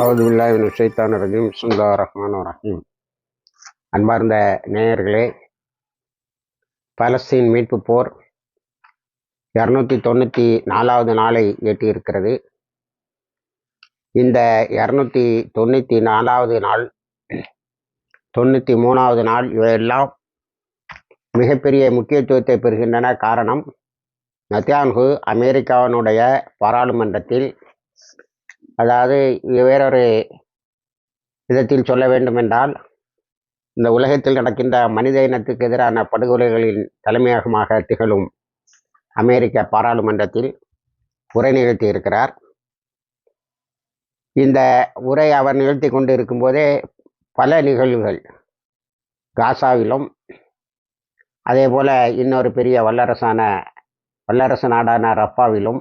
அவுதுபில்லாஹி மினஷ் ஷைத்தானிர் ரஜீம். பிஸ்மில்லாஹிர் ரஹ்மானிர் ரஹீம். அன்பார்ந்த நேயர்களே, பலஸ்தீன் மீட்பு போர் 294வது நாளை எட்டியிருக்கிறது. இந்த 294வது நாள், 93வது நாள், இவையெல்லாம் மிகப்பெரிய முக்கியத்துவத்தை பெறுகின்றன. காரணம், நெதன்யாஹு அமெரிக்காவினுடைய பாராளுமன்றத்தில், அதாவது வேறொரு விதத்தில் சொல்ல வேண்டுமென்றால், இந்த உலகத்தில் நடக்கின்ற மனித இனத்துக்கு எதிரான படுகொலைகளின் தலைமையகமாக திகழும் அமெரிக்க பாராளுமன்றத்தில் உரை நிகழ்த்தி இருக்கிறார். இந்த உரை அவர் நிகழ்த்தி கொண்டு இருக்கும்போதே பல நிகழ்வுகள் காசாவிலும், அதே போல இன்னொரு பெரிய வல்லரசு நாடான ரஃபாவிலும்,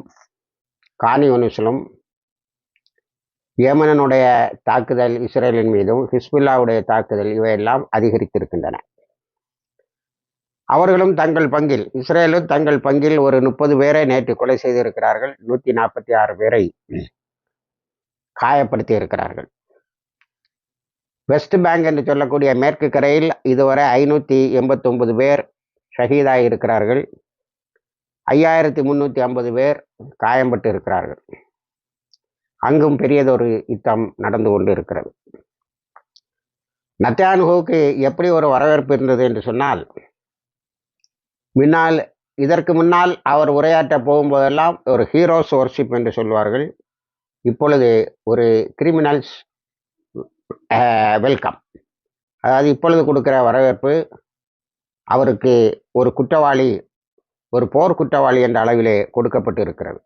கான் யூனிஸிலும், ஏமனுடைய தாக்குதல் இஸ்ரேலின் மீதும், ஹிஸ்புல்லாவுடைய தாக்குதல், இவையெல்லாம் அதிகரித்திருக்கின்றன. அவர்களும் தங்கள் பங்கில், இஸ்ரேலும் தங்கள் பங்கில் ஒரு 30 பேரை நேற்று கொலை செய்திருக்கிறார்கள். 146 பேரை காயப்படுத்தி இருக்கிறார்கள். வெஸ்ட் பேங்க் என்று சொல்லக்கூடிய மேற்கு கரையில் இதுவரை 589 பேர் ஷஹீதாகி இருக்கிறார்கள். 5350 பேர் காயம்பட்டு இருக்கிறார்கள். அங்கும் பெரியதொரு யுத்தம் நடந்து கொண்டு இருக்கிறது. நெதன்யாஹுவுக்கு எப்படி ஒரு வரவேற்பு இருந்தது என்று சொன்னால், இதற்கு முன்னால் அவர் உரையாற்ற போகும்போதெல்லாம் ஒரு ஹீரோஸ் வர்ஷிப் என்று சொல்வார்கள். இப்பொழுது ஒரு கிரிமினல்ஸ் வெல்கம், அதாவது இப்பொழுது கொடுக்கிற வரவேற்பு அவருக்கு ஒரு குற்றவாளி, ஒரு போர் குற்றவாளி என்ற அளவிலே கொடுக்கப்பட்டு இருக்கிறது.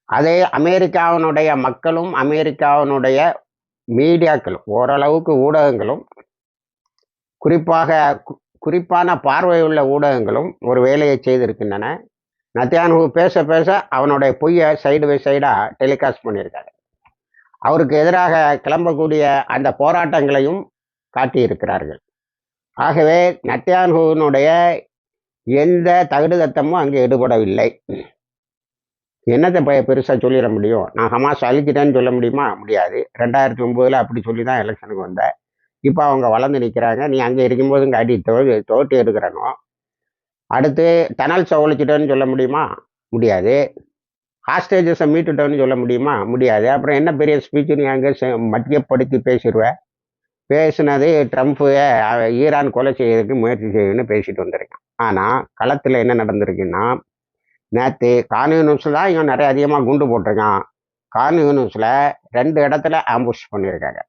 அதே அமெரிக்காவினுடைய மக்களும், அமெரிக்காவினுடைய மீடியாக்களும், ஓரளவுக்கு ஊடகங்களும், குறிப்பான பார்வையுள்ள ஊடகங்களும் ஒரு வேலையை செய்திருக்கின்றன. நெதன்யாஹு பேச பேச அவனுடைய பொய்யை சைடு பை சைடாக டெலிகாஸ்ட் பண்ணியிருக்காரு. அவருக்கு எதிராக கிளம்பக்கூடிய அந்த போராட்டங்களையும் காட்டியிருக்கிறார்கள். ஆகவே நெதன்யாஹுவினுடைய எந்த தகுடுதத்தமும் அங்கே ஈடுபடவில்லை. என்னத்தை பெருசாக சொல்லிட முடியும்? நான் ஹமாஸ் அழிச்சிட்டேன்னு சொல்ல முடியுமா? முடியாது. 2009 அப்படி சொல்லி தான் எலெக்ஷனுக்கு வந்தேன். இப்போ அவங்க வளர்ந்து நிற்கிறாங்க. நீ அங்கே இருக்கும்போது இங்கே அடி தோட்டி எடுக்கிறனும். அடுத்து டனல்ஸை ஒழிச்சிட்டேன்னு சொல்ல முடியுமா? முடியாது. ஹாஸ்டேஜஸை மீட்டுட்டோன்னு சொல்ல முடியுமா? முடியாது. அப்புறம் என்ன பெரிய ஸ்பீச்சு நீ அங்கே மத்தியப்படுத்தி பேசிடுவேன்? பேசுனது ட்ரம்ப்பு ஈரான் கொலை செய்யறதுக்கு முயற்சி செய்யுன்னு பேசிட்டு வந்திருக்கேன். ஆனால் களத்தில் என்ன நடந்திருக்குன்னா, நேற்று கான் யூனிஸில் தான் இவன் நிறைய அதிகமாக குண்டு போட்டிருக்கான். கான் யூனிஸில் 2 இடத்துல ஆம்புஷ் பண்ணியிருக்காங்க.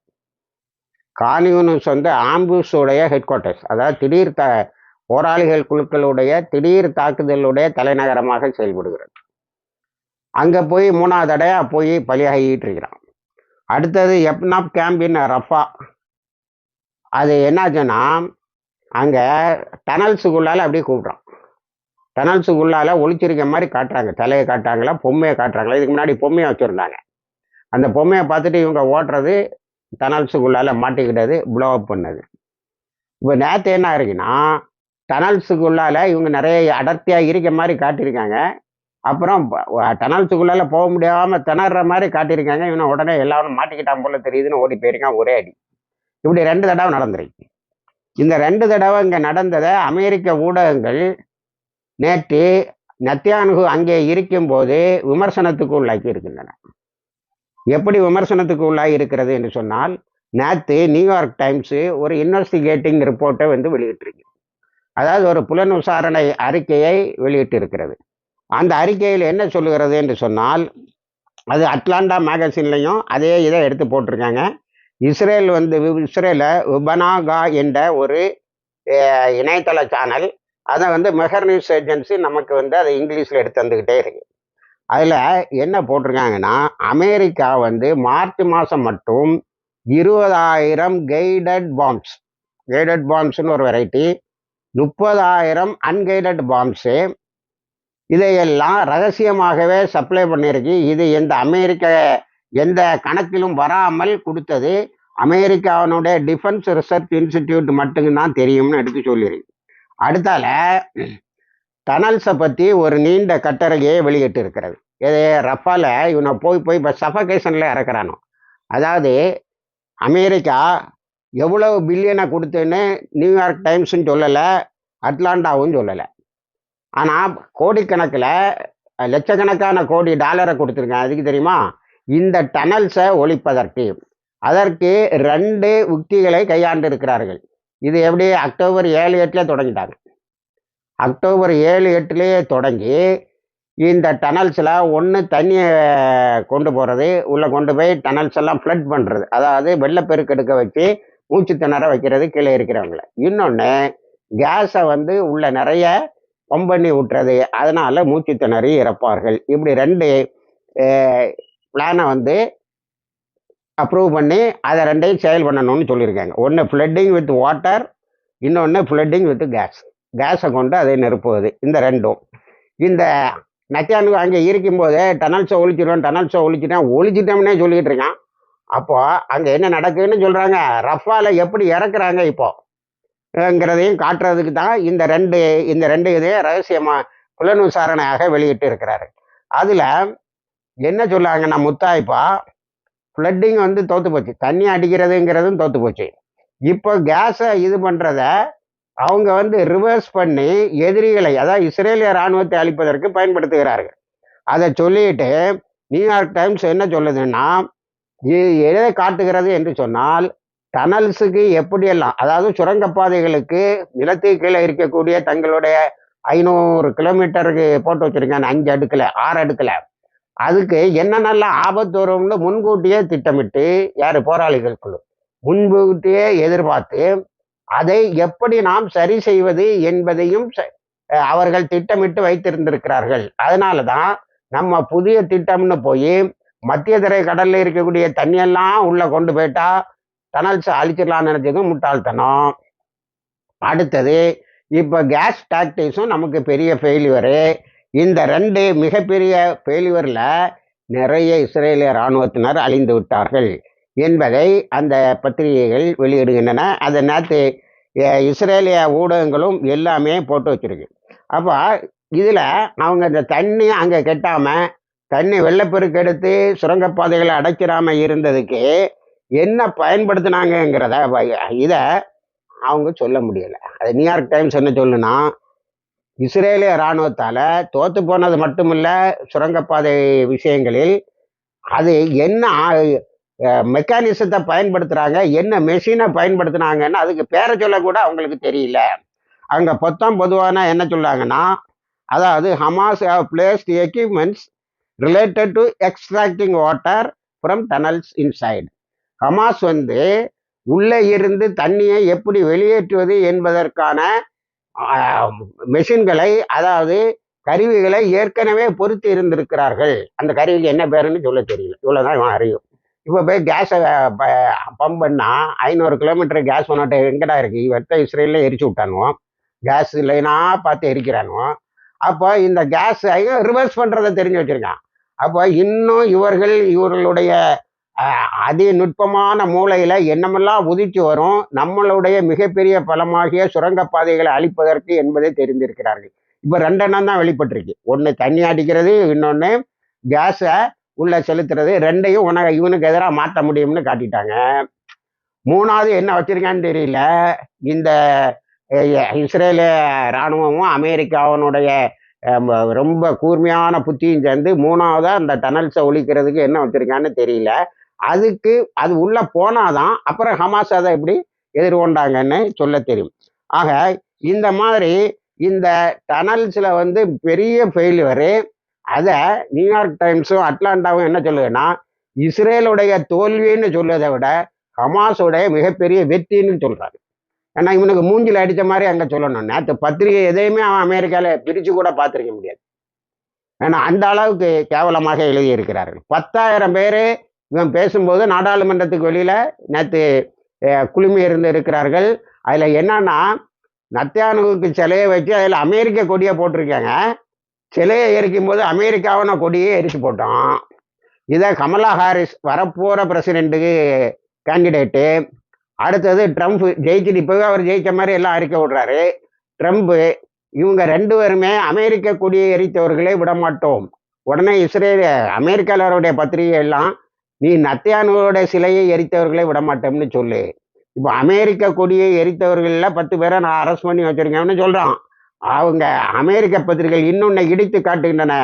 கான் யூனிஸ் ஆம்புஷோடைய ஹெட் குவார்ட்டர்ஸ், அதாவது திடீர் போராளிகள் குழுக்களுடைய திடீர் தாக்குதலுடைய தலைநகரமாக செயல்படுகிறது. அங்கே போய் 3வது தடையாக போய் பலியாகிட்டு இருக்கிறான். அடுத்தது எப்னாப் கேம்பின் ரஃபா, அது என்னாச்சுன்னா அங்கே டனல்ஸுக்குள்ளால அப்படியே கூப்பிட்றான். டனல்ஸுக்குள்ளால ஒளிச்சிருக்க மாதிரி காட்டுறாங்க. தலையை காட்டுறாங்களா, பொம்மையை காட்டுறாங்களா? இதுக்கு முன்னாடி பொம்மையை வச்சுருந்தாங்க. அந்த பொம்மையை பார்த்துட்டு இவங்க ஓட்டுறது, டனல்ஸுக்குள்ளால மாட்டிக்கிட்டது, ப்ளோ அப் பண்ணது. இப்போ நேற்று என்ன இருக்குன்னா, டனல்ஸுக்குள்ளால இவங்க நிறைய அடர்த்தியாக இருக்க மாதிரி காட்டியிருக்காங்க. அப்புறம் டனல்ஸுக்குள்ளால போக முடியாமல் திணற மாதிரி காட்டியிருக்காங்க. இவனை உடனே எல்லாரும் மாட்டிக்கிட்டான் போல தெரியுதுன்னு ஓடி போயிருக்கான் ஒரே அடி. இப்படி 2 தடவை நடந்துருக்கு. இந்த 2 தடவை இங்கே நடந்ததை அமெரிக்க ஊடகங்கள் நேற்று நெதன்யாஹு அங்கே இருக்கும்போது விமர்சனத்துக்கு உள்ளாக்கி இருக்கின்றன. எப்படி விமர்சனத்துக்கு உள்ளாகி இருக்கிறது என்று சொன்னால், நேற்று நியூயார்க் டைம்ஸு ஒரு இன்வெஸ்டிகேட்டிங் ரிப்போர்ட்டை வெளியிட்டிருக்கு. அதாவது ஒரு புலன் விசாரணை அறிக்கையை வெளியிட்டு இருக்கிறது. அந்த அறிக்கையில் என்ன சொல்லுகிறது என்று சொன்னால், அது அட்லாண்டா மேகசின்லையும் அதே இதை எடுத்து போட்டிருக்காங்க. இஸ்ரேலை உபனாகா என்ற ஒரு இணையதள சேனல், அதை மெஹர் நியூஸ் ஏஜென்சி நமக்கு அதை இங்கிலீஷில் எடுத்து வந்துக்கிட்டே இருக்கு. அதில் என்ன போட்டிருக்காங்கன்னா, அமெரிக்கா மார்ச் மாதம் மட்டும் 20,000 கைடட் பாம்ஸ்னு ஒரு வெரைட்டி, 30,000 அன்கைடட் பாம்ஸு, இதையெல்லாம் ரகசியமாகவே சப்ளை பண்ணியிருக்கு. இது எந்த அமெரிக்க எந்த கணக்கிலும் வராமல் கொடுத்தது அமெரிக்காவினுடைய டிஃபென்ஸ் ரிசர்ச் இன்ஸ்டிடியூட் மட்டும்தான் தெரியும்னு எடுத்து சொல்லியிருக்கு. அடுத்தால டனல்ஸை பற்றி ஒரு நீண்ட கட்டுரையே வெளியிட்டு இருக்கிறது. இது ரஃபால இவனை போய் இப்போ சஃபகேஷனில் இறக்குறானோ. அதாவது அமெரிக்கா எவ்வளவு பில்லியனை கொடுத்துன்னு நியூயார்க் டைம்ஸுன்னு சொல்லலை, அட்லாண்டாவும் சொல்லலை. ஆனால் கோடிக்கணக்கில் லட்சக்கணக்கான கோடி டாலரை கொடுத்துருக்கேன். அதுக்கு தெரியுமா? இந்த டனல்ஸை ஒழிப்பதற்கு. அதற்கு 2 உத்திகளை கையாண்டு இருக்கிறார்கள். இது எப்படி? அக்டோபர் 7, 8 தொடங்கிட்டாங்க. அக்டோபர் 7, 8 தொடங்கி இந்த டனல்ஸில் ஒன்று தண்ணியை கொண்டு போகிறது, உள்ளே கொண்டு போய் டனல்ஸ் எல்லாம் ஃப்ளட் பண்ணுறது, அதாவது வெள்ளப்பெருக்கு எடுக்க வச்சு மூச்சு திணற வைக்கிறது கீழே இருக்கிறவங்கள. இன்னொன்று கேஸை உள்ள நிறைய பம்ப் பண்ணி விட்டுறது, அதனால் மூச்சு திணறி இறப்பார்கள். இப்படி 2 பிளானை அப்ரூவ் பண்ணி அதை 2ஐயும் செயல் பண்ணணும்னு சொல்லியிருக்காங்க. ஒன்று ஃப்ளட்டிங் வித் வாட்டர், இன்னொன்று ஃப்ளட்டிங் வித் கேஸை கொண்டு அதை நிரப்புவது. இந்த 2ம் இந்த நத்தியானு அங்கே இருக்கும்போது டனல்ஸை ஒழிச்சிட்டோம்னே சொல்லிக்கிட்டு இருக்கான். அப்போ அங்கே என்ன நடக்குதுன்னு சொல்கிறாங்க. ரஃபால எப்படி இறக்குறாங்க இப்போங்கிறதையும் காட்டுறதுக்கு தான் இந்த ரெண்டு இதே ரகசியமாக புலன் விசாரணையாக வெளியிட்டு இருக்கிறாரு. அதில் என்ன சொல்லாங்கன்னா, முத்தாய்ப்பா ஃப்ளட்டிங் தோற்று போச்சு, தண்ணி அடிக்கிறதுங்கிறதும் தோற்று போச்சு. இப்போ கேஸை இது பண்ணுறத அவங்க ரிவர்ஸ் பண்ணி எதிரிகளை, அதாவது இஸ்ரேலிய இராணுவத்தை அழிப்பதற்கு பயன்படுத்துகிறார்கள். அதை சொல்லிட்டு நியூயார்க் டைம்ஸ் என்ன சொல்லுதுன்னா, எதை காட்டுகிறது என்று சொன்னால், டனல்ஸுக்கு எப்படியெல்லாம், அதாவது சுரங்கப்பாதைகளுக்கு நிலத்துக்கு கீழே இருக்கக்கூடிய தங்களுடைய 500 கிலோமீட்டருக்கு போட்டு வச்சிருக்காங்க 5 அடுக்கில் 6 அடுக்கில், அதுக்கு என்னென்னலாம் ஆபத்து வரும்னு முன்கூட்டியே திட்டமிட்டு, யார் போராளிகளுக்குள்ள முன்கூட்டியே எதிர்பார்த்து அதை எப்படி நாம் சரி செய்வது என்பதையும் அவர்கள் திட்டமிட்டு வைத்திருந்திருக்கிறார்கள். அதனால தான் நம்ம புதிய திட்டம்னு போய் மத்திய தரை கடல்ல இருக்கக்கூடிய தண்ணியெல்லாம் உள்ள கொண்டு போயிட்டா டனல்ஸ் அழிச்சிடலாம்னு நினைச்சதும் முட்டாள்தனம். அடுத்தது இப்போ கேஸ் டாக்டிக்ஸும் நமக்கு பெரிய ஃபெயிலியரு. இந்த 2 மிகப்பெரிய ஃபெயிலியரில் நிறைய இஸ்ரேலிய இராணுவத்தினர் அழிந்து விட்டார்கள் என்பதை அந்த பத்திரிகைகள் வெளியிடுகின்றன. அதை நேற்று இஸ்ரேலிய ஊடகங்களும் எல்லாமே போட்டு வச்சிருக்கு. அப்போ இதில் அவங்க இந்த தண்ணி அங்கே கெட்டாமல், தண்ணி வெள்ளப்பெருக்கு எடுத்து சுரங்கப்பாதைகளை அடைச்சிடாமல் இருந்ததுக்கு என்ன பயன்படுத்தினாங்கிறத இதை அவங்க சொல்ல முடியலை. அது நியூயார்க் டைம்ஸ் என்ன சொல்லுன்னா, இஸ்ரேலிய இராணுவத்தால் தோற்று போனது மட்டுமில்ல, சுரங்கப்பாதை விஷயங்களில் அது என்ன மெக்கானிசத்தை பயன்படுத்துகிறாங்க, என்ன மெஷினை பயன்படுத்தினாங்கன்னு அதுக்கு பேரை சொல்லக்கூட அவங்களுக்கு தெரியல. அங்கே பொதுவான என்ன சொல்கிறாங்கன்னா, அதாவது Hamas have placed equipments related to extracting water from tunnels inside. Hamas உள்ளே இருந்து தண்ணியை எப்படி வெளியேற்றுவது என்பதற்கான மெஷின்களை, அதாவது கருவிகளை ஏற்கனவே பொருத்தி இருந்திருக்கிறார்கள். அந்த கருவிக்கு என்ன பேருன்னு சொல்ல தெரியல, இவ்வளோதான் இவன் அறியும். இப்போ போய் கேஸை பம்ப் பண்ணால் 500 கிலோமீட்டர் கேஸ் ஒன்றாட்ட எங்கடா இருக்குது, இவர்கிட்ட இஸ்ரேலில் எரிச்சு விட்டானுவோம், கேஸ் இல்லைன்னா பார்த்து எரிக்கிறானுவோம். அப்போ இந்த கேஸை ரிவர்ஸ் பண்ணுறதை தெரிஞ்சு வச்சுருக்கான். அப்போ இன்னும் இவர்களுடைய அதி நுட்பமான மூளையில் என்னமெல்லாம் உதிச்சு வரும், நம்மளுடைய மிகப்பெரிய பலமாகிய சுரங்கப்பாதைகளை அழிப்பதற்கு என்பதை தெரிந்திருக்கிறார்கள். இப்போ 2 எண்ணம் தான் வெளிப்பட்டிருக்கு. ஒன்று தண்ணி அடிக்கிறது, இன்னொன்று கேஸை உள்ள செலுத்துறது. 2ஐயும் இவனுக்கு எதிராக மாற்ற முடியும்னு காட்டிட்டாங்க. 3வது என்ன வச்சிருக்கான்னு தெரியல. இந்த இஸ்ரேலிய இராணுவமும் அமெரிக்காவினுடைய ரொம்ப கூர்மையான புத்தியும் சேர்ந்து 3வதாக அந்த டனல்ஸை ஒழிக்கிறதுக்கு என்ன வச்சிருக்கான்னு தெரியல. அது உள்ள போனாதான் அப்புறம் ஹமாஸ் அதை எப்படி எதிர்கொண்டாங்கன்னு சொல்ல தெரியும். ஆக இந்த மாதிரி இந்த டனல்ஸில் பெரிய ஃபெயிலியரு. அதை நியூயார்க் டைம்ஸும் அட்லாண்டாவும் என்ன சொல்லுதுன்னா, இஸ்ரேலுடைய தோல்வின்னு சொல்வதை விட ஹமாஸுடைய மிகப்பெரிய வெற்றின்னு சொல்கிறாரு. ஏன்னா இவனுக்கு மூஞ்சில் அடித்த மாதிரி அங்கே சொல்லணும். நேற்று பத்திரிகை எதையுமே அவன் அமெரிக்காவில் பிரித்து கூட பார்த்துருக்க முடியாது. ஏன்னா அந்த அளவுக்கு கேவலமாக எழுதியிருக்கிறார்கள். 10,000 பேர் இவன் பேசும்போது நாடாளுமன்றத்துக்கு வெளியில் நேற்று குழுமி இருந்து இருக்கிறார்கள். அதில் என்னன்னா, நத்தியானுவுக்கு சிலையை வச்சு அதில் அமெரிக்க கொடியை போட்டிருக்காங்க. சிலையை எரிக்கும் போது அமெரிக்காவின கொடியே எரிச்சு போட்டோம். இதை கமலா ஹாரிஸ் வரப்போகிற பிரசிடெண்ட்டுக்கு கேண்டிடேட்டு. அடுத்தது ட்ரம்ப் ஜெயிச்சுட்டு இப்போவே அவர் ஜெயிச்ச மாதிரி எல்லாம் அறிக்கை விடுறாரு ட்ரம்ப்பு. இவங்க 2 பேருமே அமெரிக்க கொடியை எரித்தவர்களை விடமாட்டோம். உடனே இஸ்ரேல் அமெரிக்காவுடைய பத்திரிகை எல்லாம் நீ நத்தியானுடைய சிலையை எரித்தவர்களை விடமாட்டோம்னு சொல்லு. இப்போ அமெரிக்க கொடியை எரித்தவர்களில் 10 பேரை நான் அரெஸ்ட் பண்ணி வச்சிருக்கேன்னு சொல்றான். அவங்க அமெரிக்க பத்திரிகைகள் இன்னொன்னு இடித்து காட்டுகின்றன.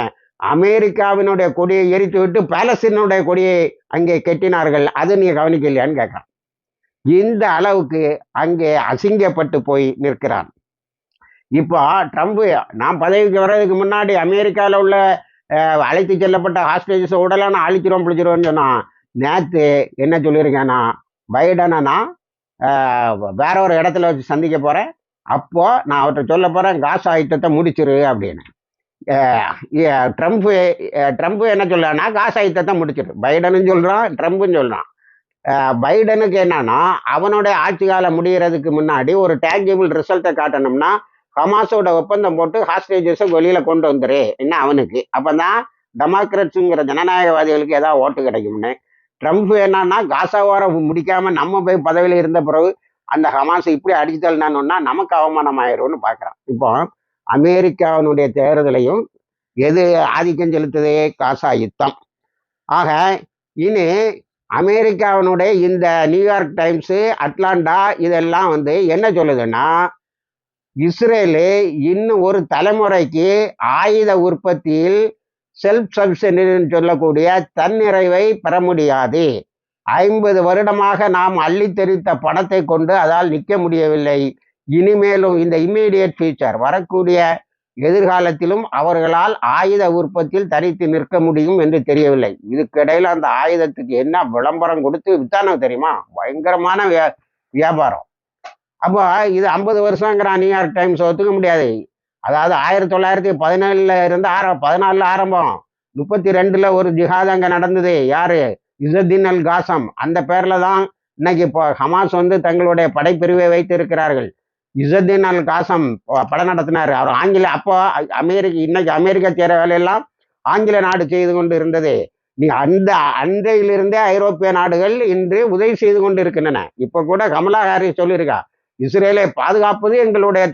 அமெரிக்காவினுடைய கொடியை எரித்து விட்டு பாலஸ்தீனுடைய கொடியை அங்கே கெட்டினார்கள். அது நீ கவனிக்கலையான்னு கேட்கறான். இந்த அளவுக்கு அங்கே அசிங்கப்பட்டு போய் நிற்கிறான். இப்போ ட்ரம்ப் நான் பதவிக்கு வர்றதுக்கு முன்னாடி அமெரிக்காவில் உள்ள அழைத்து செல்லப்பட்ட ஹாஸ்டேஜஸ் உடலாம் நான் அழிச்சிருவோம் பிடிச்சிருவோன்னு சொன்னான். நேற்று என்ன சொல்லியிருக்கேன்னா, பைடனை நான் வேற ஒரு இடத்துல வச்சு சந்திக்க போகிறேன். அப்போ நான் அவர்கிட்ட சொல்ல போகிறேன், காசா யுத்தத்தை முடிச்சிரு அப்படின்னு. ட்ரம்ப் என்ன சொல்றான்னா, காசா யுத்தத்தை முடிச்சிரு. பைடனும் சொல்கிறான், ட்ரம்ப்பும் சொல்கிறான். பைடனுக்கு என்னன்னா, அவனுடைய ஆட்சி காலம் முடிகிறதுக்கு முன்னாடி ஒரு டேங்கிபிள் ரிசல்ட்டை காட்டணும்னா ஹமாஸோட ஒப்பந்தம் போட்டு ஹாஸ்டேஜஸை வெளியில கொண்டு வந்துரு என்ன அவனுக்கு. அப்பதான் டெமோக்ராட்ஸுங்கிற ஜனநாயகவாதிகளுக்கு ஏதாவது ஓட்டு கிடைக்கும்னு. ட்ரம்ப் என்னன்னா, காசாவார முடிக்காம நம்ம போய் பதவியில் இருந்த பிறகு அந்த ஹமாஸை இப்படி அடித்தல்னா நமக்கு அவமானம் ஆயிரும்னு பார்க்குறான். இப்போ அமெரிக்காவினுடைய தேர்தலையும் எது ஆதிக்கம் செலுத்துதே, காசா யுத்தம். ஆக இனி அமெரிக்காவினுடைய இந்த நியூயார்க் டைம்ஸு, அட்லாண்டா இதெல்லாம் என்ன சொல்லுதுன்னா, இஸ்ரேலு இன்னும் ஒரு தலைமுறைக்கு ஆயுத உற்பத்தியில் செல்ஃப் சஃபிஷியன்ட்னு சொல்லக்கூடிய தன்னிறைவை பெற முடியாது. 50 வருடமாக நாம் அள்ளி தெரித்த பணத்தை கொண்டு அதால் நிற்க முடியவில்லை. இனிமேலும் இந்த இம்மீடியட் ஃபியூச்சர் வரக்கூடிய எதிர்காலத்திலும் அவர்களால் ஆயுத உற்பத்தியில் தனித்து நிற்க முடியும் என்று தெரியவில்லை. இதுக்கிடையில் அந்த ஆயுதத்துக்கு என்ன விளம்பரம் கொடுத்து வித்தானோ தெரியுமா? பயங்கரமான வியாபாரம். அப்போ இது 50 வருஷங்கிறான் நியூயார்க் டைம்ஸ், ஒத்துக்க முடியாது. அதாவது 1917 இருந்து 14 ஆரம்பம், 32 ஒரு ஜிஹாத் அங்கே நடந்தது. யாரு? இசத்தின் அல் காசம். அந்த பேர்ல தான் இன்னைக்கு இப்போ ஹமாஸ் தங்களுடைய படைப்பிரிவை வைத்து இருக்கிறார்கள். இசத்தின் அல் காசம் படம் நடத்தினார் அவர். அப்போ இன்னைக்கு அமெரிக்கா செய்கிற வேலையெல்லாம் ஆங்கில நாடு செய்து கொண்டு இருந்தது. நீ அந்த அன்றையிலிருந்தே ஐரோப்பிய நாடுகள் இன்று உதவி செய்து கொண்டு இருக்கின்றன. இப்போ கூட கமலா ஹாரிஸ் சொல்லியிருக்கா, இஸ்ரேலை பாதுகாப்பது எங்களுடைய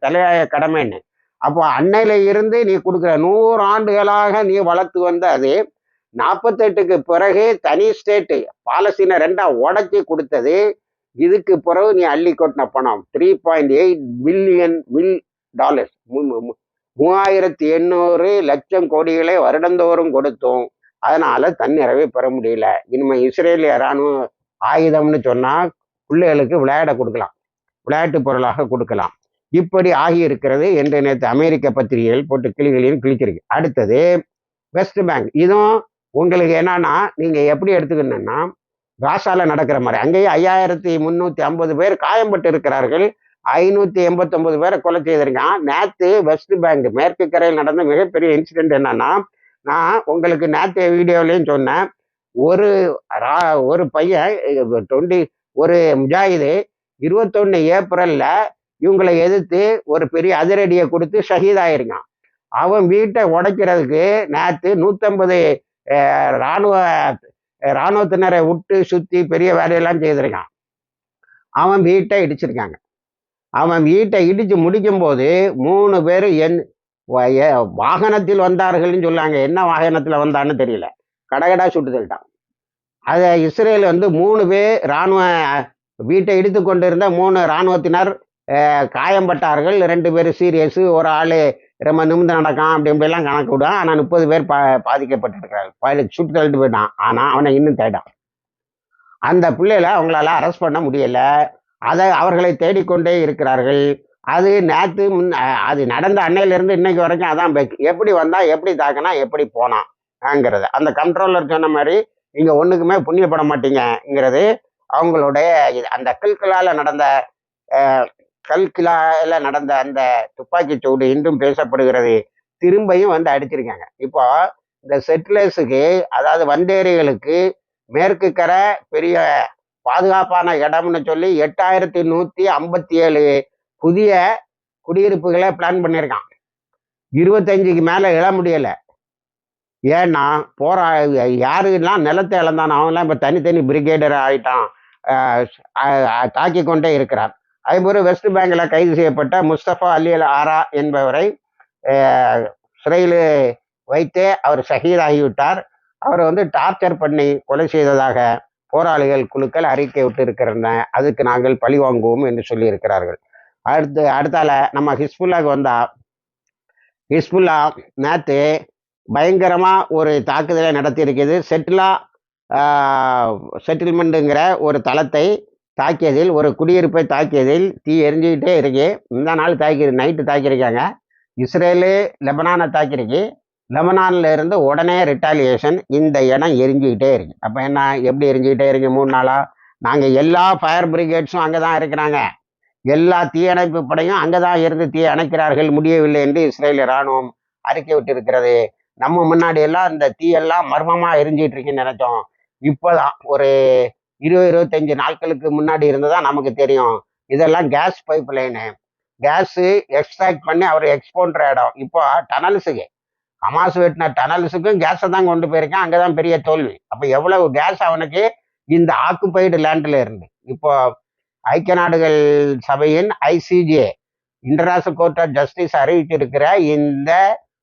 தலையாய கடமைன்னு. அப்போ அன்னையில இருந்து நீ கொடுக்குற 100 ஆண்டுகளாக நீ வளர்த்து வந்த அது 48க்கு பிறகு தனி ஸ்டேட்டு பாலஸ்தீனை 2ஆ உடச்சி கொடுத்தது. இதுக்கு பிறகு நீ அள்ளி கொட்டின பணம் $3.8 பில்லியன் டாலர்ஸ், 3800 லட்சம் கோடிகளை வருடந்தோறும் கொடுத்தோம். அதனால தன்னிறைவை பெற முடியல. இனிமே இஸ்ரேலிய இராணுவ ஆயுதம்னு சொன்னா பிள்ளைகளுக்கு விளையாட கொடுக்கலாம், விளையாட்டு பொருளாக கொடுக்கலாம். இப்படி ஆகியிருக்கிறது என்று நேற்று அமெரிக்க பத்திரிகைகள் போட்டு கிளிகளையும் கிழிச்சிருக்கு. அடுத்தது வெஸ்ட் பேங்க். இதுவும் உங்களுக்கு என்னன்னா, நீங்க எப்படி எடுத்துக்கணும்னா, காசால நடக்கிற மாதிரி அங்கேயே 5350 பேர் காயம்பட்டு இருக்கிறார்கள். 589 பேரை கொலை செய்திருக்கான். நேற்று வெஸ்ட் பேங்க் மேற்கு கரையில் நடந்த மிகப்பெரிய இன்சிடென்ட் என்னன்னா, நான் உங்களுக்கு நேற்று வீடியோலையும் சொன்னேன். ஒரு பையன் ஒரு முஜாஹிது 21 ஏப்ரல்ல இவங்களை எதிர்த்து ஒரு பெரிய அதிரடியை கொடுத்து ஷஹீதாயிருக்கான். அவன் வீட்டை உடைக்கிறதுக்கு நேற்று 150 இராணுவத்தினரை விட்டு சுற்றி பெரிய வேலையெல்லாம் செய்திருக்கான். அவன் வீட்டை இடிச்சிருக்காங்க. அவன் வீட்டை இடித்து முடிக்கும் போது 3 பேர் வாகனத்தில் வந்தார்கள்னு சொல்லாங்க. என்ன வாகனத்தில் வந்தான்னு தெரியல, கடகடா சுட்டு தள்ளிட்டான். அதை இஸ்ரேல் 3 பேர் வீட்டை இடித்து கொண்டிருந்த 3 இராணுவத்தினர் காயம்பட்டார்கள். 2 பேர் சீரியஸு, ஒரு ஆள் ரொம்ப நிமிந்து நடக்கான், அப்படி இப்படிலாம் கணக்கு விடுவான். ஆனால் 30 பேர் பாதிக்கப்பட்டிருக்கிறார்கள். சுட்டு தள்ளிட்டு போயிட்டான். ஆனால் அவனை இன்னும் தேடான். அந்த பிள்ளைகளை அவங்களால அரெஸ்ட் பண்ண முடியல. அவர்களை தேடிக்கொண்டே இருக்கிறார்கள். அது நேற்று அது நடந்த அன்னையிலிருந்து இன்னைக்கு வரைக்கும் அதான் பேச்சு. எப்படி வந்தா, எப்படி தாக்கினா, எப்படி போனாங்கிறது. அந்த கண்ட்ரோலர் சொன்ன மாதிரி இங்க ஒண்ணுக்குமே புண்ணியப்பட மாட்டீங்கிறது அவங்களுடைய அந்த கல்கிலால நடந்த அந்த துப்பாக்கி சூடு இன்றும் பேசப்படுகிறது. திரும்பியும் அடிச்சிருக்காங்க. இப்போ இந்த செட்டிலர்ஸுக்கு, அதாவது வந்தேரிகளுக்கு மேற்கு கரை பெரிய பாதுகாப்பான இடம்னு சொல்லி 8157 புதிய குடியிருப்புகளை பிளான் பண்ணியிருக்கான். 25க்கு மேல எழ முடியல. ஏன்னா போரா யாருலாம் நிலத்தை இழந்தானோ அவன்லாம் இப்போ தனித்தனி பிரிகேடர் ஆகிட்டான், தாக்கி கொண்டே இருக்கிறார். அதேபோல வெஸ்ட் பேங்கில் கைது செய்யப்பட்ட முஸ்தபா அலி அல் ஆரா என்பவரை சிறையில் வைத்தே அவர் ஷஹீதாகிவிட்டார். அவரை வந்து டார்ச்சர் பண்ணி கொலை செய்ததாக போராளிகள் குழுக்கள் அறிக்கை விட்டு இருக்கிறன. அதுக்கு நாங்கள் பழி வாங்குவோம் என்று சொல்லி இருக்கிறார்கள். அடுத்தால நம்ம ஹிஸ்புல்லாவுக்கு வந்தா, ஹிஸ்புல்லா நேற்று பயங்கரமாக ஒரு தாக்குதலை நடத்தி இருக்குது. செட்டில்மெண்ட்டுங்கிற ஒரு தளத்தை தாக்கியதில், ஒரு குடியிருப்பை தாக்கியதில் தீ எரிஞ்சுக்கிட்டே இருக்கு. இந்த நாள் நைட்டு தாக்கியிருக்காங்க. இஸ்ரேலு லெபனானை தாக்கிருக்கு. லெபனான்ல இருந்து உடனே ரிட்டாலியேஷன், இந்த இடம் எரிஞ்சுக்கிட்டே இருக்கு. அப்போ என்ன, எப்படி எரிஞ்சுக்கிட்டே இருக்கு? 3 நாளாக நாங்கள் எல்லா ஃபயர் பிரிகேட்ஸும் அங்கே தான் இருக்கிறாங்க, எல்லா தீயணைப்பு படையும் அங்கே தான் இருந்து தீ அணைக்கிறார்கள், முடியவில்லை என்று இஸ்ரேல் இராணுவம் அறிக்கை விட்டு இருக்கிறது. நம்ம முன்னாடி எல்லாம் இந்த தீயெல்லாம் மர்மமாக எரிஞ்சிட்டு இருக்குன்னு நினைச்சோம். இப்போதான் ஒரு 20-25 நாட்களுக்கு முன்னாடி இருந்துதான் நமக்கு தெரியும் இதெல்லாம் gas pipe line, gas extract பண்ணி அவர் எக்ஸ்போன்ற இடம். இப்போ டனல்ஸுக்கு, ஹமாஸ் வெட்டின டனல்ஸுக்கும் கேஸை தான் கொண்டு போயிருக்கான். அங்கே தான் பெரிய தோல்வி. அப்போ எவ்வளவு கேஸ் அவனுக்கு இந்த ஆக்குப்பைடு லேண்டில் இருந்து. இப்போ ஐக்கிய நாடுகள் சபையின் ICJ, international court of justice அறிவித்திருக்கிற இந்த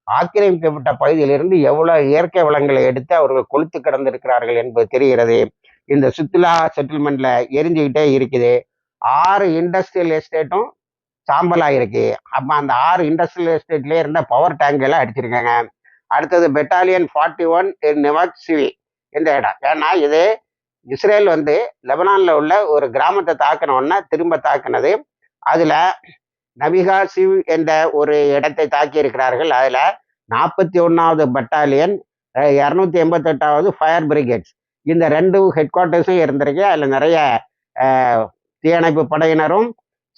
ஆக்கிரமிக்கப்பட்ட பகுதியிலிருந்து எவ்வளவு இயற்கை வளங்களை எடுத்து அவர்கள் கொளுத்து கிடந்திருக்கிறார்கள் என்பது தெரிகிறது. இந்த சுற்றுலா செட்டில்மெண்ட்ல எரிஞ்சுக்கிட்டே இருக்குது. 6 இண்டஸ்ட்ரியல் எஸ்டேட்டும் சாம்பலாக இருக்கு. அப்போ அந்த 6 இண்டஸ்ட்ரியல் எஸ்டேட்லேயே இருந்த பவர் டேங்க் எல்லாம் அடிச்சிருக்காங்க. அடுத்தது பெட்டாலியன் 41 நெவாக் சிவி இந்த இடம். ஏன்னா இது இஸ்ரேல் வந்து லெபனானில் உள்ள ஒரு கிராமத்தை தாக்கினோன்னா திரும்ப தாக்கினது. அதில் நபிகா சிவ் என்ற ஒரு இடத்தை தாக்கி இருக்கிறார்கள். அதில் 41வது பட்டாலியன், 288வது ஃபயர் பிரிகேட்ஸ், இந்த 2 ஹெட் குவார்ட்டர்ஸும் இருந்திருக்கு. அதில் நிறைய தீயணைப்பு படையினரும்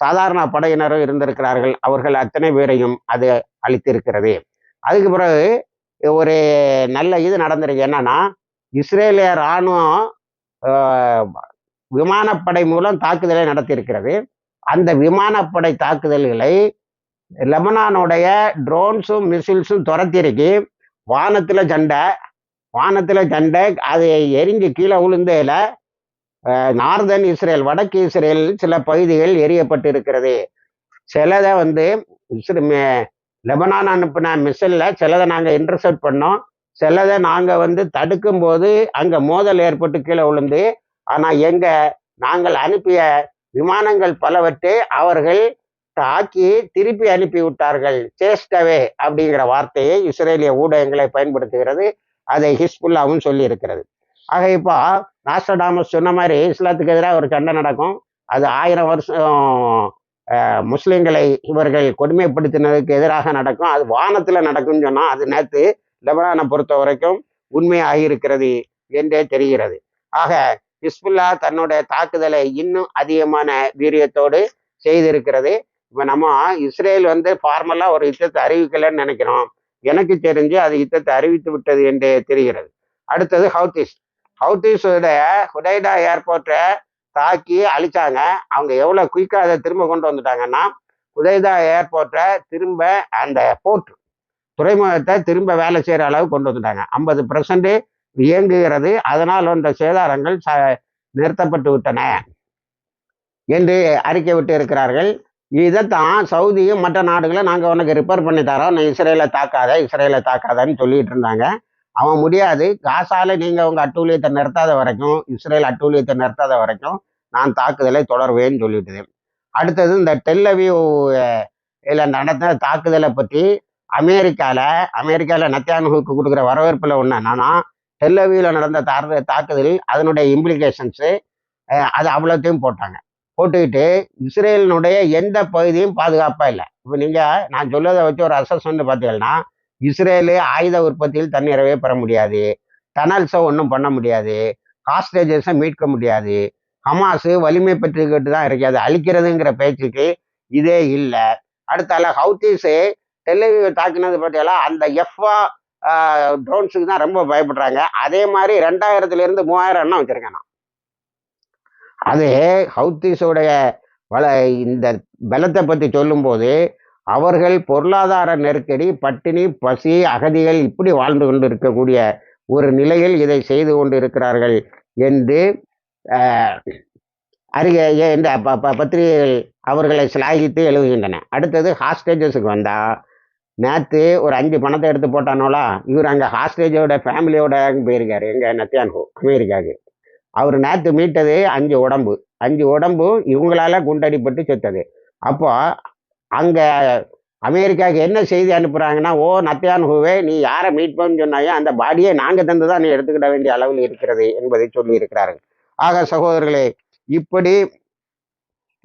சாதாரண படையினரும் இருந்திருக்கிறார்கள். அவர்கள் அத்தனை பேரையும் அது அளித்திருக்கிறது. அதுக்கு பிறகு ஒரு நல்ல இது நடந்திருக்கு. என்னன்னா, இஸ்ரேலிய இராணுவம் விமானப்படை மூலம் தாக்குதலை நடத்தியிருக்கிறது. அந்த விமானப்படை தாக்குதல்களை லெபனானுடைய ட்ரோன்ஸும் மிசில்ஸும் துரத்திருக்கு. வானத்தில் சண்டை, அது எரிஞ்சு கீழே விழுந்தையில் நார்தன் இஸ்ரேல், வடக்கு இஸ்ரேல் சில பகுதிகள் எரியப்பட்டு இருக்கிறது. சிலதை வந்து லெபனான் அனுப்பின மிசைலில் சிலதை நாங்கள் இன்டர்செப்ட் பண்ணோம், சிலதை நாங்கள் வந்து தடுக்கும் போது அங்கே மோதல் ஏற்பட்டு கீழே விழுந்து. ஆனால் நாங்கள் அனுப்பிய விமானங்கள் பலவற்றை அவர்கள் தாக்கி திருப்பி அனுப்பி விட்டார்கள். சேஸ்டவே அப்படிங்கிற வார்த்தையை இஸ்ரேலிய ஊடகங்களை பயன்படுத்துகிறது. அதை ஹிஸ்புல்லாவும் சொல்லி இருக்கிறது. ஆக இப்போ நாஸ்ட்ரடாமஸ் சொன்ன மாதிரி இஸ்லாத்துக்கு எதிராக ஒரு சண்டை நடக்கும். அது 1000 வருஷம் முஸ்லீம்களை இவர்கள் கொடுமைப்படுத்தினதுக்கு எதிராக நடக்கும். அது வானத்தில் நடக்கும்னு சொன்னால் அது நேற்று லெபனானை பொறுத்த வரைக்கும் உண்மையாகியிருக்கிறது என்றே தெரிகிறது. ஆக ஹிஸ்புல்லா தன்னுடைய தாக்குதலை இன்னும் அதிகமான வீரியத்தோடு செய்திருக்கிறது. இப்போ நம்ம இஸ்ரேல் வந்து ஃபார்மலாக ஒரு யுத்தத்தை அறிவிக்கலைன்னு நினைக்கிறோம். எனக்கு தெரிஞ்சு அது யுத்தத்தை அறிவித்து விட்டது என்றே தெரிகிறது. அடுத்தது ஹவுத்திஸோட ஹுடைடா ஏர்போர்ட்டை தாக்கி அழிச்சாங்க. அவங்க எவ்வளோ குயிக்காக அதை திரும்ப கொண்டு வந்துட்டாங்கன்னா, ஹுடைடா ஏர்போர்ட்டை திரும்ப அந்த துறைமுகத்தை திரும்ப வேலை செய்கிற அளவு கொண்டு வந்துட்டாங்க. 50% இயங்குகிறது. அதனால் வந்த சேதாரங்கள் நிறுத்தப்பட்டு விட்டன என்று அறிக்கை விட்டு இருக்கிறார்கள். இதைத்தான் சவுதியும் மற்ற நாடுகளும் நாங்கள் உனக்கு ரிப்பேர் பண்ணி தரோம், நீ இஸ்ரேலை தாக்காதன்னு சொல்லிட்டு இருந்தாங்க. அவன் முடியாது, காசால நீங்கள் உங்கள் அட்டூழியத்தை நிறுத்தாத வரைக்கும், இஸ்ரேல் அட்டூழியத்தை நிறுத்தாத வரைக்கும் நான் தாக்குதலை தொடர்வேன்னு சொல்லிட்டுது. அடுத்தது இந்த டெல் அவீவ் நடத்தின தாக்குதலை பற்றி அமெரிக்காவில் நெத்தன்யாஹூவுக்கு கொடுக்குற வரவேற்பில் ஒன்று என்னன்னா, டெல் அவீவில் நடந்த தாக்குதலில் அதனுடைய இம்ப்ளிகேஷன்ஸு அது அவ்வளோத்தையும் போட்டுக்கிட்டு இஸ்ரேலினுடைய எந்த பகுதியும் பாதுகாப்பாக இல்லை. இப்போ நான் சொல்லதை வச்சு ஒரு அசஸ்மெண்ட் பார்த்தீங்கன்னா, இஸ்ரேலு ஆயுத உற்பத்தியில் தன்னிறைவே பெற முடியாது, டனல்ஸை ஒன்றும் பண்ண முடியாது, ஹாஸ்டேஜஸை மீட்க முடியாது, ஹமாஸு வலிமை பெற்றுக்கிட்டு தான் இருக்காது, அழிக்கிறதுங்கிற பேச்சுக்கு இதே இல்லை. அடுத்தால ஹவுத்தீஸு டெல் அவீவை தாக்கினது பற்றியெல்லாம் அந்த எஃப்ஆ ட்ரோன்ஸுக்கு தான் ரொம்ப பயப்படுறாங்க. அதே மாதிரி 2000 to 3000 எண்ணம் வச்சுருக்கேன் நான். அது ஹவுத்தீஸோடைய இந்த பலத்தை பற்றி சொல்லும்போது அவர்கள் பொருளாதார நெருக்கடி, பட்டினி, பசி, அகதிகள் இப்படி வாழ்ந்து கொண்டு இருக்கக்கூடிய ஒரு நிலையில் இதை செய்து கொண்டு இருக்கிறார்கள் என்று இந்த பத்திரிகைகள் அவர்களை சிலாகித்து எழுதுகின்றன. அடுத்தது ஹாஸ்டேஜஸுக்கு வந்தால், நேற்று ஒரு 5 பணத்தை எடுத்து போட்டானோலா, இவர் அங்கே ஹாஸ்டேஜோட ஃபேமிலியோட போயிருக்காரு, எங்கள் நத்தியான்ஹூ அமெரிக்காவுக்கு. அவர் நேற்று மீட்டது 5 உடம்பு. 5 உடம்பு இவங்களால குண்டடிப்பட்டு செத்தது. அப்போ அங்கே அமெரிக்காவுக்கு என்ன செய்தி அனுப்புகிறாங்கன்னா, ஓ நத்தியான்ஹூவே, நீ யாரை மீட் பண்ணு சொன்னாயோ அந்த பாடியை நாங்கள் தந்து தான் நீ எடுத்துக்கிட வேண்டிய அளவில் இருக்கிறது என்பதை சொல்லி இருக்கிறார்கள். ஆக சகோதரர்களே, இப்படி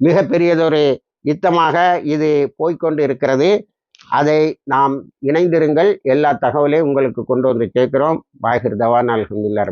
மிகப்பெரியதொரு யுத்தமாக இது போய்கொண்டு இருக்கிறது. அதை நாம் இணைந்திருங்கள். எல்லா தகவலையும் உங்களுக்கு கொண்டு வந்து சேர்க்கிறோம். பாகிர் தவான் அல்ஹம்துலில்லாஹ்.